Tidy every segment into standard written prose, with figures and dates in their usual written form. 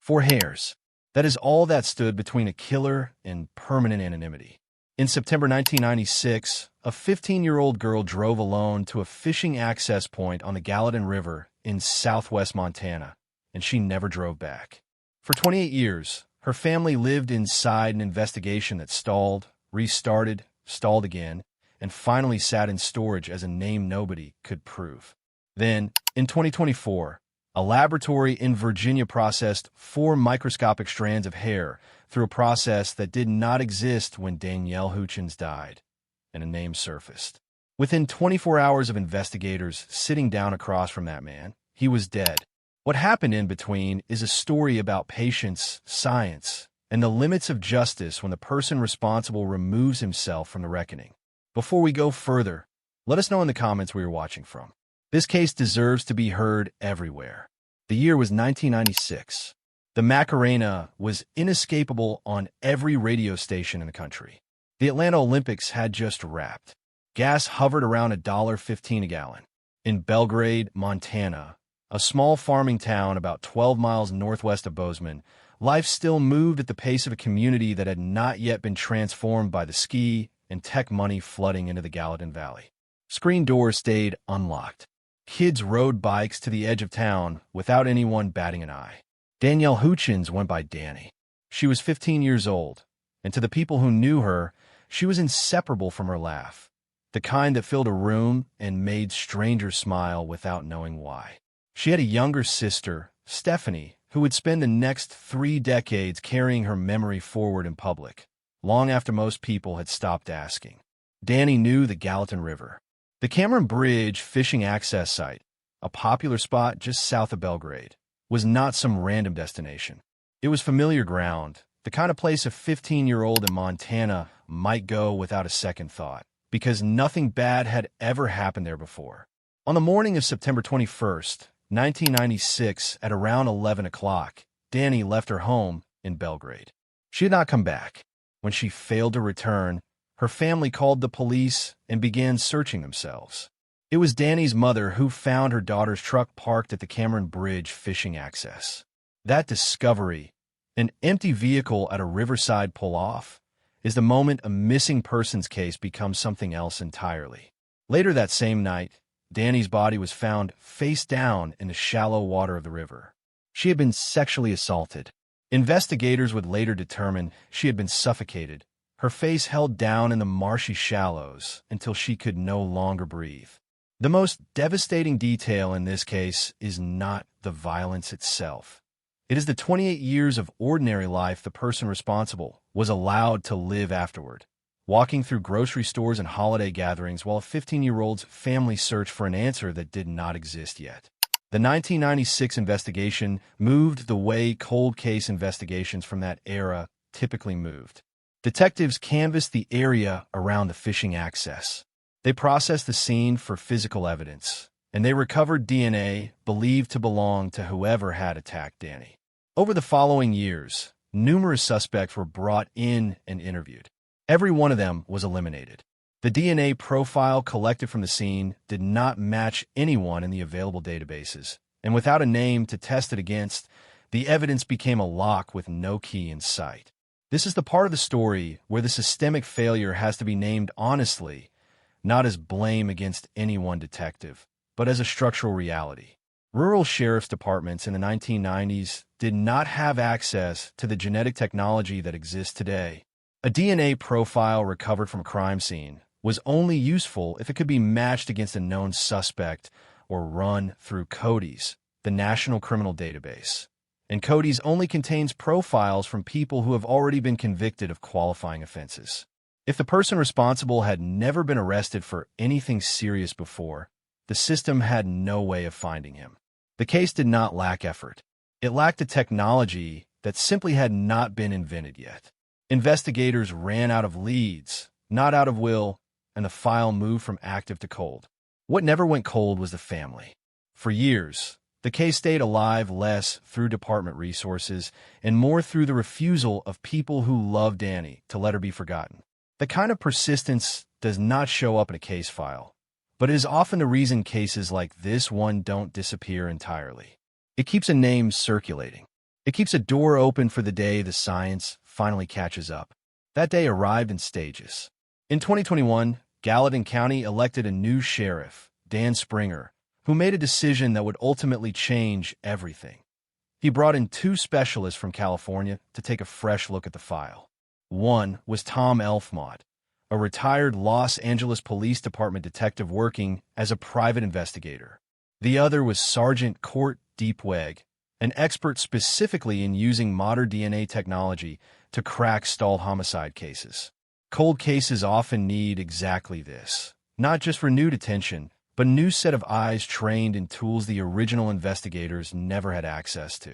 4 hairs. That is all that stood between a killer and permanent anonymity. In September 1996, a 15-year-old girl drove alone to a fishing access point on the Gallatin River in southwest Montana, and she never drove back. For 28 years, her family lived inside an investigation that stalled, restarted, stalled again, and finally sat in storage as a name nobody could prove. Then, in 2024, a laboratory in Virginia processed 4 microscopic strands of hair through a process that did not exist when Danielle Houchins died, and a name surfaced. Within 24 hours of investigators sitting down across from that man, he was dead. What happened in between is a story about patience, science, and the limits of justice when the person responsible removes himself from the reckoning. Before we go further, let us know in the comments where you're watching from. This case deserves to be heard everywhere. The year was 1996. The Macarena was inescapable on every radio station in the country. The Atlanta Olympics had just wrapped. Gas hovered around $1.15 a gallon. In Belgrade, Montana, a small farming town about 12 miles northwest of Bozeman, life still moved at the pace of a community that had not yet been transformed by the ski and tech money flooding into the Gallatin Valley. Screen doors stayed unlocked. Kids rode bikes to the edge of town without anyone batting an eye. Danielle Houchins went by Danni. She was 15 years old, and to the people who knew her, she was inseparable from her laugh, the kind that filled a room and made strangers smile without knowing why. She had a younger sister, Stephanie, who would spend the next 3 decades carrying her memory forward in public, long after most people had stopped asking. Danni knew the Gallatin River. The Cameron Bridge fishing access site, a popular spot just south of Belgrade, was not some random destination. It was familiar ground, the kind of place a 15-year-old in Montana might go without a second thought, because nothing bad had ever happened there before. On the morning of September 21st, 1996, at around 11 o'clock, Danni left her home in Belgrade. She had not come back. When she failed to return, her family called the police and began searching themselves. It was Danni's mother who found her daughter's truck parked at the Cameron Bridge fishing access. That discovery, an empty vehicle at a riverside pull-off, is the moment a missing persons case becomes something else entirely. Later that same night, Danni's body was found face down in the shallow water of the river. She had been sexually assaulted. Investigators would later determine she had been suffocated, her face held down in the marshy shallows until she could no longer breathe. The most devastating detail in this case is not the violence itself. It is the 28 years of ordinary life the person responsible was allowed to live afterward, walking through grocery stores and holiday gatherings while a 15-year-old's family searched for an answer that did not exist yet. The 1996 investigation moved the way cold case investigations from that era typically moved. Detectives canvassed the area around the fishing access. They processed the scene for physical evidence, and they recovered DNA believed to belong to whoever had attacked Danni. Over the following years, numerous suspects were brought in and interviewed. Every one of them was eliminated. The DNA profile collected from the scene did not match anyone in the available databases, and without a name to test it against, the evidence became a lock with no key in sight. This is the part of the story where the systemic failure has to be named honestly, not as blame against any one detective, but as a structural reality. Rural sheriff's departments in the 1990s did not have access to the genetic technology that exists today. A DNA profile recovered from a crime scene was only useful if it could be matched against a known suspect or run through CODIS, the National Criminal Database. And CODIS only contains profiles from people who have already been convicted of qualifying offenses. If the person responsible had never been arrested for anything serious before, the system had no way of finding him. The case did not lack effort. It lacked a technology that simply had not been invented yet. Investigators ran out of leads, not out of will, and the file moved from active to cold. What never went cold was the family. For years, the case stayed alive less through department resources and more through the refusal of people who loved Danni to let her be forgotten. The kind of persistence does not show up in a case file, but it is often the reason cases like this one don't disappear entirely. It keeps a name circulating. It keeps a door open for the day the science finally catches up. That day arrived in stages. In 2021, Gallatin County elected a new sheriff, Dan Springer, who made a decision that would ultimately change everything. He brought in two specialists from California to take a fresh look at the file. One was Tom Elfmont, a retired Los Angeles Police Department detective working as a private investigator. The other was Sergeant Court Deepweg, an expert specifically in using modern DNA technology to crack stalled homicide cases. Cold cases often need exactly this, not just renewed attention, but a new set of eyes trained in tools the original investigators never had access to.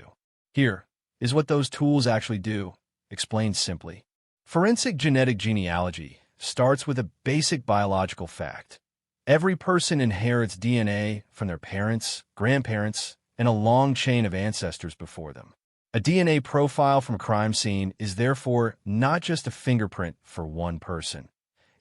Here is what those tools actually do, explained simply. Forensic genetic genealogy starts with a basic biological fact. Every person inherits DNA from their parents, grandparents, and a long chain of ancestors before them. A DNA profile from a crime scene is therefore not just a fingerprint for one person.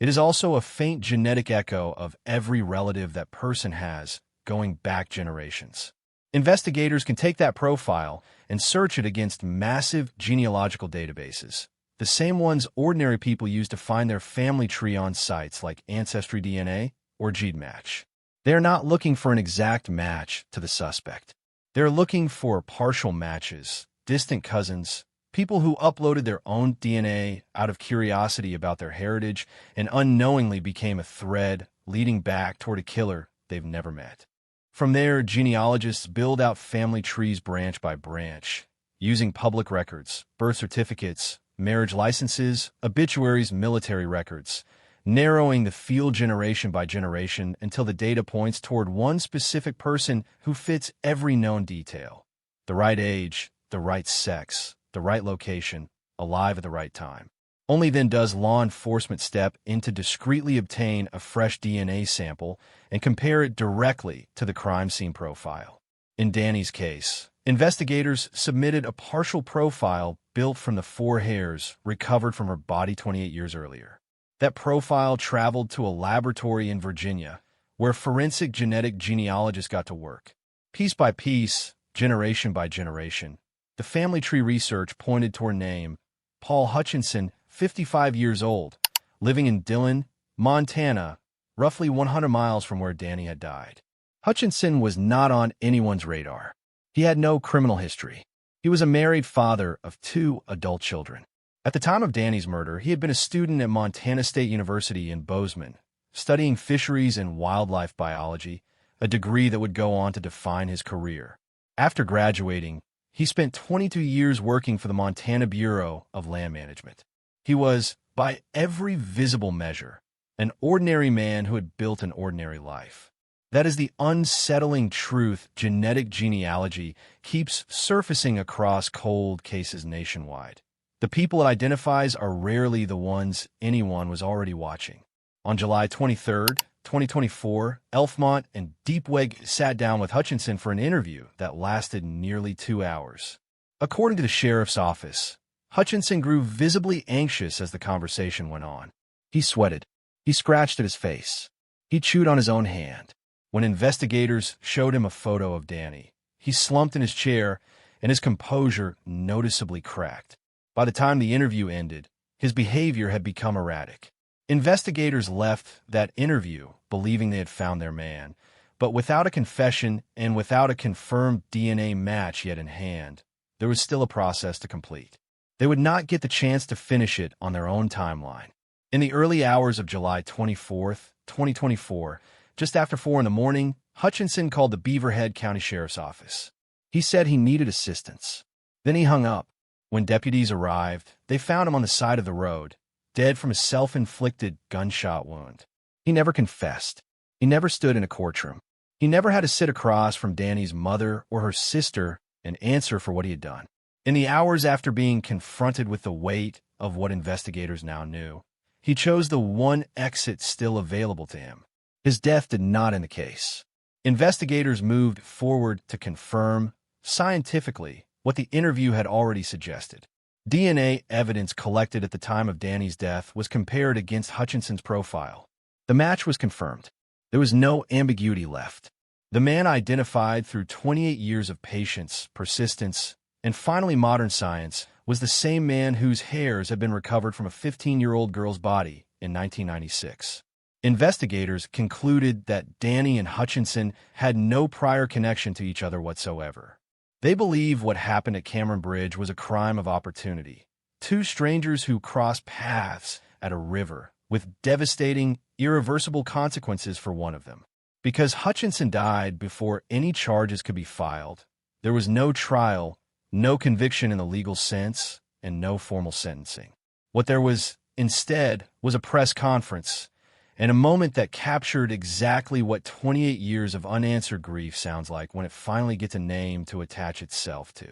It is also a faint genetic echo of every relative that person has, going back generations. Investigators can take that profile and search it against massive genealogical databases, the same ones ordinary people use to find their family tree on sites like Ancestry DNA or GeneMatch. They are not looking for an exact match to the suspect. They're looking for partial matches, distant cousins, people who uploaded their own DNA out of curiosity about their heritage and unknowingly became a thread leading back toward a killer they've never met. From there, genealogists build out family trees branch by branch, using public records, birth certificates, marriage licenses, obituaries, military records, narrowing the field generation by generation until the data points toward one specific person who fits every known detail. The right age, the right sex, the right location, alive at the right time. Only then does law enforcement step in to discreetly obtain a fresh DNA sample and compare it directly to the crime scene profile. In Danni's case, investigators submitted a partial profile built from the 4 hairs recovered from her body 28 years earlier. That profile traveled to a laboratory in Virginia, where forensic genetic genealogists got to work. Piece by piece, generation by generation, the family tree research pointed toward a name, Paul Hutchinson, 55 years old, living in Dillon, Montana, roughly 100 miles from where Danni had died. Hutchinson was not on anyone's radar. He had no criminal history. He was a married father of 2 adult children. At the time of Danni's murder, he had been a student at Montana State University in Bozeman, studying fisheries and wildlife biology, a degree that would go on to define his career. After graduating, he spent 22 years working for the Montana Bureau of Land Management. He was, by every visible measure, an ordinary man who had built an ordinary life. That is the unsettling truth genetic genealogy keeps surfacing across cold cases nationwide. The people it identifies are rarely the ones anyone was already watching. On July 23, 2024, Elfmont and Deepweg sat down with Hutchinson for an interview that lasted nearly 2 hours. According to the sheriff's office, Hutchinson grew visibly anxious as the conversation went on. He sweated. He scratched at his face. He chewed on his own hand. When investigators showed him a photo of Danni, he slumped in his chair and his composure noticeably cracked. By the time the interview ended, his behavior had become erratic. Investigators left that interview believing they had found their man, but without a confession and without a confirmed DNA match yet in hand, there was still a process to complete. They would not get the chance to finish it on their own timeline. In the early hours of July 24, 2024, just after 4 in the morning, Hutchinson called the Beaverhead County Sheriff's Office. He said he needed assistance. Then he hung up. When deputies arrived, they found him on the side of the road, dead from a self-inflicted gunshot wound. He never confessed. He never stood in a courtroom. He never had to sit across from Danni's mother or her sister and answer for what he had done. In the hours after being confronted with the weight of what investigators now knew, he chose the one exit still available to him. His death did not end the case. Investigators moved forward to confirm, scientifically, what the interview had already suggested. DNA evidence collected at the time of Danni's death was compared against Hutchinson's profile. The match was confirmed. There was no ambiguity left. The man identified through 28 years of patience, persistence, And finally, modern science was the same man whose hairs had been recovered from a 15-year-old girl's body in 1996. Investigators concluded that Danni and Houchins had no prior connection to each other whatsoever. They believe what happened at Cameron Bridge was a crime of opportunity. Two strangers who crossed paths at a river, with devastating, irreversible consequences for one of them. Because Houchins died before any charges could be filed, there was no trial, no conviction in the legal sense, and no formal sentencing. What there was, instead, was a press conference, and a moment that captured exactly what 28 years of unanswered grief sounds like when it finally gets a name to attach itself to.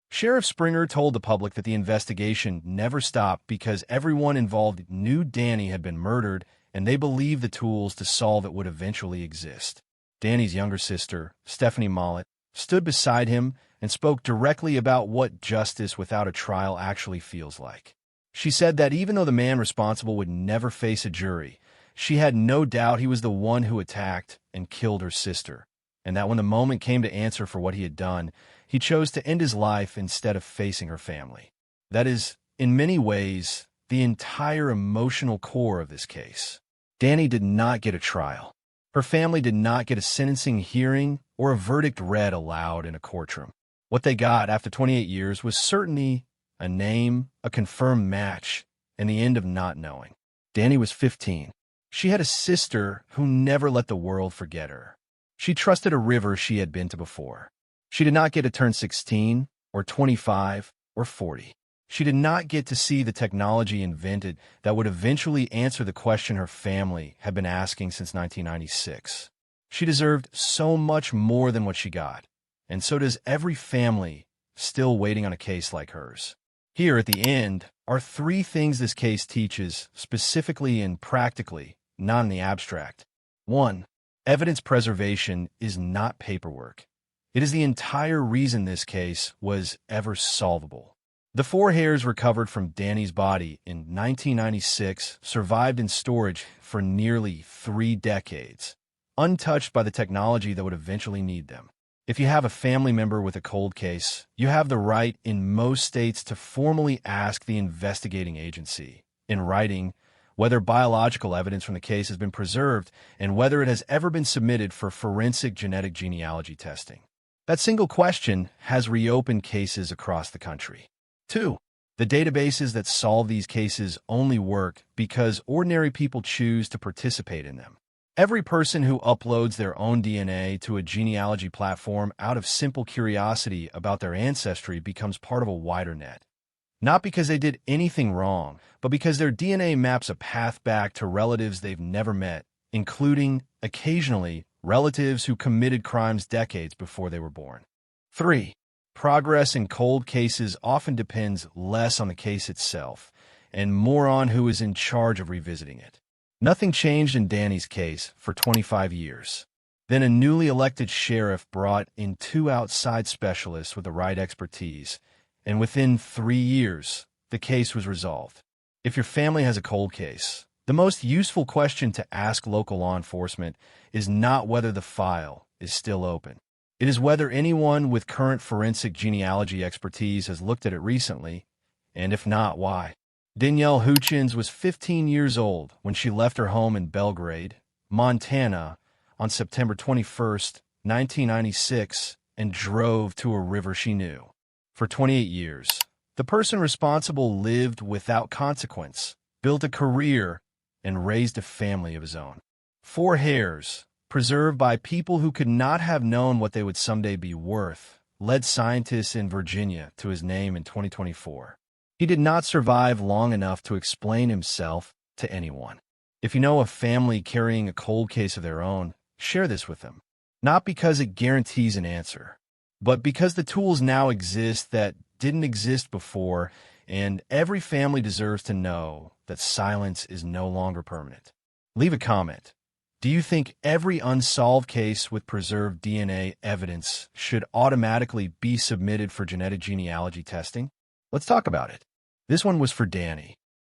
Sheriff Springer told the public that the investigation never stopped because everyone involved knew Danni had been murdered, and they believed the tools to solve it would eventually exist. Danni's younger sister, Stephanie Mollett, stood beside him and spoke directly about what justice without a trial actually feels like. She said that even though the man responsible would never face a jury, she had no doubt he was the one who attacked and killed her sister, and that when the moment came to answer for what he had done, he chose to end his life instead of facing her family. That is, in many ways, the entire emotional core of this case. Danni did not get a trial. Her family did not get a sentencing hearing or a verdict read aloud in a courtroom. What they got after 28 years was certainty, a name, a confirmed match, and the end of not knowing. Danni was 15. She had a sister who never let the world forget her. She trusted a river she had been to before. She did not get to turn 16, or 25, or 40. She did not get to see the technology invented that would eventually answer the question her family had been asking since 1996. She deserved so much more than what she got, and so does every family still waiting on a case like hers. Here at the end are 3 things this case teaches, specifically and practically, not in the abstract. 1. Evidence preservation is not paperwork. It is the entire reason this case was ever solvable. The 4 hairs recovered from Danni's body in 1996 survived in storage for nearly 3 decades, untouched by the technology that would eventually need them. If you have a family member with a cold case, you have the right in most states to formally ask the investigating agency, in writing, whether biological evidence from the case has been preserved and whether it has ever been submitted for forensic genetic genealogy testing. That single question has reopened cases across the country. 2. The databases that solve these cases only work because ordinary people choose to participate in them. Every person who uploads their own DNA to a genealogy platform out of simple curiosity about their ancestry becomes part of a wider net. Not because they did anything wrong, but because their DNA maps a path back to relatives they've never met, including, occasionally, relatives who committed crimes decades before they were born. 3. Progress in cold cases often depends less on the case itself and more on who is in charge of revisiting it. Nothing changed in Danni's case for 25 years. Then a newly elected sheriff brought in 2 outside specialists with the right expertise, and within 3 years, the case was resolved. If your family has a cold case, the most useful question to ask local law enforcement is not whether the file is still open. It is whether anyone with current forensic genealogy expertise has looked at it recently, and if not, why. Danielle Houchins was 15 years old when she left her home in Belgrade, Montana, on September 21, 1996, and drove to a river she knew. For 28 years, the person responsible lived without consequence, built a career, and raised a family of his own. 4 hairs, preserved by people who could not have known what they would someday be worth, led scientists in Virginia to his name in 2024. He did not survive long enough to explain himself to anyone. If you know a family carrying a cold case of their own, share this with them. Not because it guarantees an answer, but because the tools now exist that didn't exist before, and every family deserves to know that silence is no longer permanent. Leave a comment. Do you think every unsolved case with preserved DNA evidence should automatically be submitted for genetic genealogy testing? Let's talk about it. This one was for Danni.